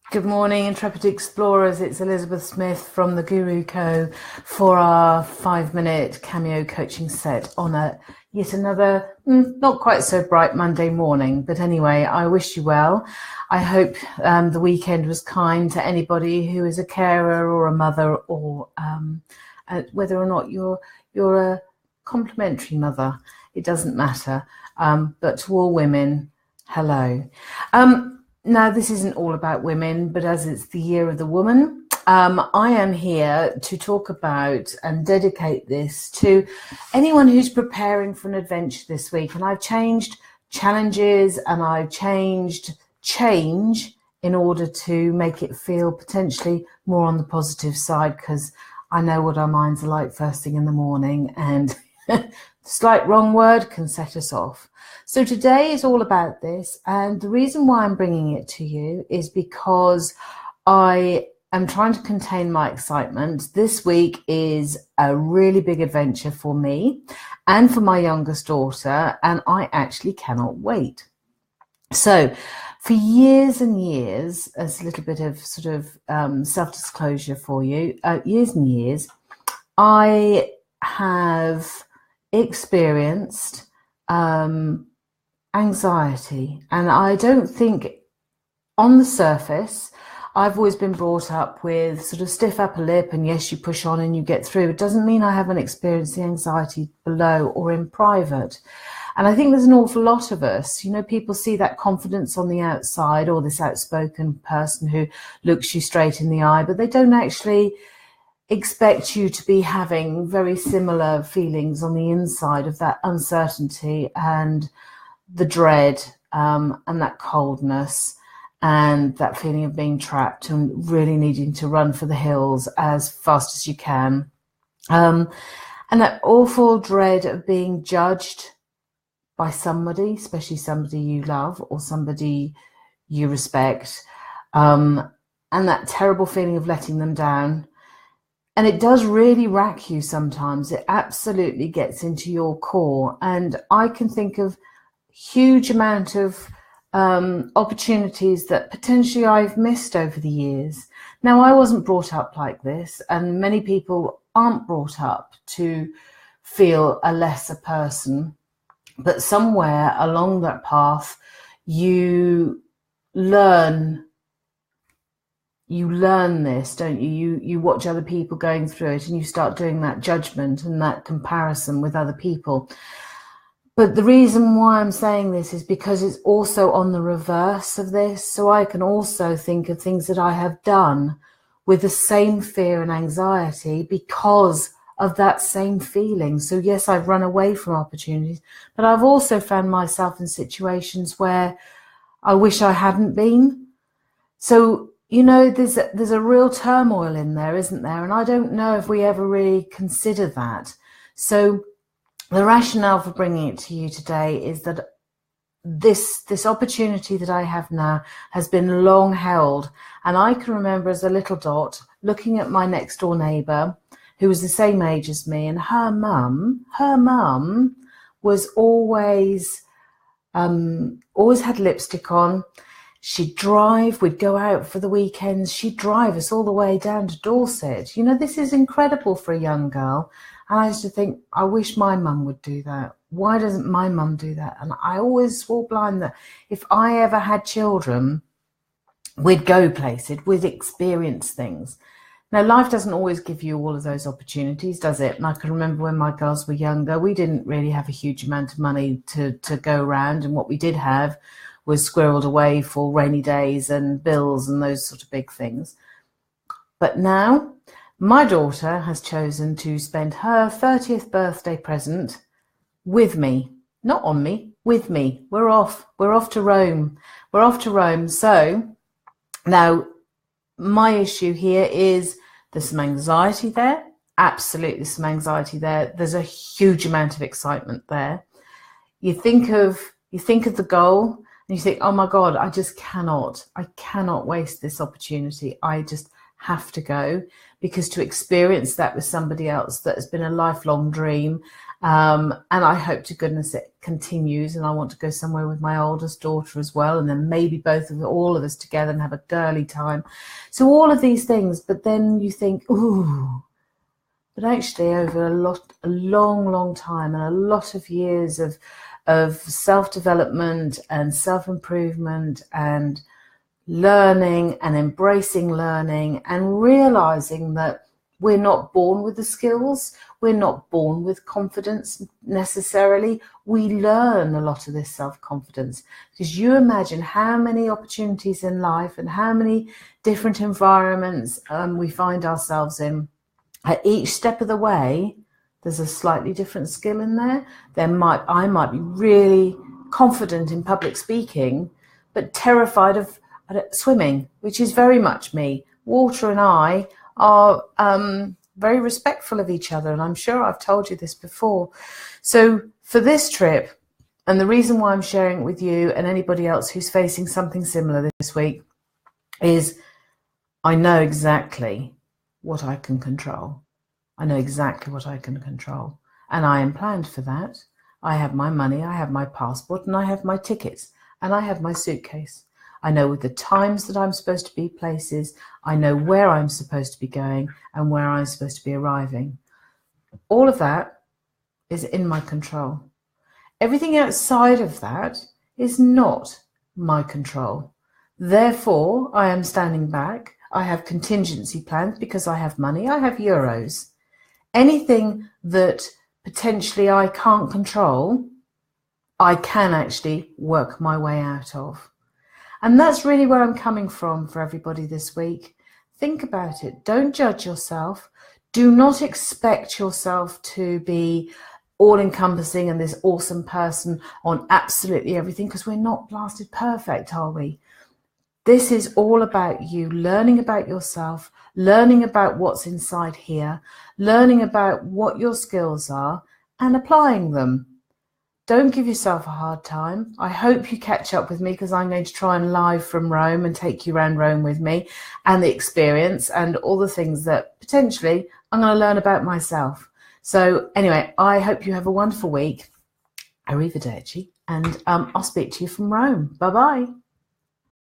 Good morning, Intrepid Explorers. It's Elizabeth Smith from the Guru Co. for our 5-minute cameo coaching set on yet another not quite so bright Monday morning. But anyway, I wish you well. I hope the weekend was kind to anybody who is a carer or a mother, or whether or not you're a complimentary mother. It doesn't matter. But to all women, hello. Now, this isn't all about women, but as it's the year of the woman, I am here to talk about and dedicate this to anyone who's preparing for an adventure this week. And I've changed challenges and I've changed change in order to make it feel potentially more on the positive side, because I know what our minds are like first thing in the morning, and slight wrong word can set us off. So today is all about this, and the reason why I'm bringing it to you is because I am trying to contain my excitement. This week is a really big adventure for me and for my youngest daughter, and I actually cannot wait. So for years and years, as a little bit of sort of self-disclosure for you, years and years, I have experienced anxiety, and I don't think on the surface I've always been brought up with sort of stiff upper lip and yes, you push on and you get through. It doesn't mean I haven't experienced the anxiety below or in private. And I think there's an awful lot of us, people see that confidence on the outside, or this outspoken person who looks you straight in the eye, but they don't actually expect you to be having very similar feelings on the inside of that uncertainty and the dread and that coldness and that feeling of being trapped and really needing to run for the hills as fast as you can. And that awful dread of being judged by somebody, especially somebody you love or somebody you respect, and that terrible feeling of letting them down. And it does really rack you sometimes. It absolutely gets into your core. And I can think of huge amount of opportunities that potentially I've missed over the years. Now, I wasn't brought up like this, and many people aren't brought up to feel a lesser person. But somewhere along that path, you learn this, don't you? You watch other people going through it and you start doing that judgment and that comparison with other people. But the reason why I'm saying this is because it's also on the reverse of this. So I can also think of things that I have done with the same fear and anxiety because of that same feeling. So yes, I've run away from opportunities, but I've also found myself in situations where I wish I hadn't been. So there's a real turmoil in there, isn't there? And I don't know if we ever really consider that. So the rationale for bringing it to you today is that this opportunity that I have now has been long held. And I can remember as a little dot looking at my next door neighbour who was the same age as me, and her mum was always had lipstick on. She'd drive, we'd go out for the weekends, she'd drive us all the way down to Dorset. This is incredible for a young girl. And I used to think, I wish my mum would do that. Why doesn't my mum do that? And I always swore blind that if I ever had children, we'd go places, we'd experience things. Now, life doesn't always give you all of those opportunities, does it? And I can remember when my girls were younger, we didn't really have a huge amount of money to go around. And what we did have was squirreled away for rainy days and bills and those sort of big things. But now my daughter has chosen to spend her 30th birthday present with me, not on me, with me. We're off to Rome. So now my issue here is there's some anxiety there. Absolutely some anxiety there. There's a huge amount of excitement there. You think of the goal, and you think, oh my God, I cannot waste this opportunity. I just have to go, because to experience that with somebody else that has been a lifelong dream And I hope to goodness it continues, and I want to go somewhere with my oldest daughter as well, and then maybe all of us together and have a girly time. So all of these things, but then you think, ooh, but actually over a long time and a lot of years of self-development and self-improvement and learning and embracing learning and realizing that we're not born with the skills, we're not born with confidence necessarily. We learn a lot of this self-confidence, because you imagine how many opportunities in life and how many different environments we find ourselves in. At each step of the way, there's a slightly different skill in there. I might be really confident in public speaking, but terrified of swimming, which is very much me. Water and I are very respectful of each other, and I'm sure I've told you this before. So for this trip, and the reason why I'm sharing it with you and anybody else who's facing something similar this week, is I know exactly what I can control. I know exactly what I can control, and I am planned for that. I have my money, I have my passport, and I have my tickets, and I have my suitcase. I know with the times that I'm supposed to be places, I know where I'm supposed to be going and where I'm supposed to be arriving. All of that is in my control. Everything outside of that is not my control. Therefore, I am standing back. I have contingency plans because I have money, I have euros. Anything that potentially I can't control, I can actually work my way out of. And that's really where I'm coming from for everybody this week. Think about it. Don't judge yourself. Do not expect yourself to be all-encompassing and this awesome person on absolutely everything, because we're not blasted perfect, are we? This is all about you learning about yourself, learning about what's inside here, learning about what your skills are and applying them. Don't give yourself a hard time. I hope you catch up with me, because I'm going to try and live from Rome and take you around Rome with me and the experience and all the things that potentially I'm going to learn about myself. So anyway, I hope you have a wonderful week. Arrivederci. And I'll speak to you from Rome. Bye-bye.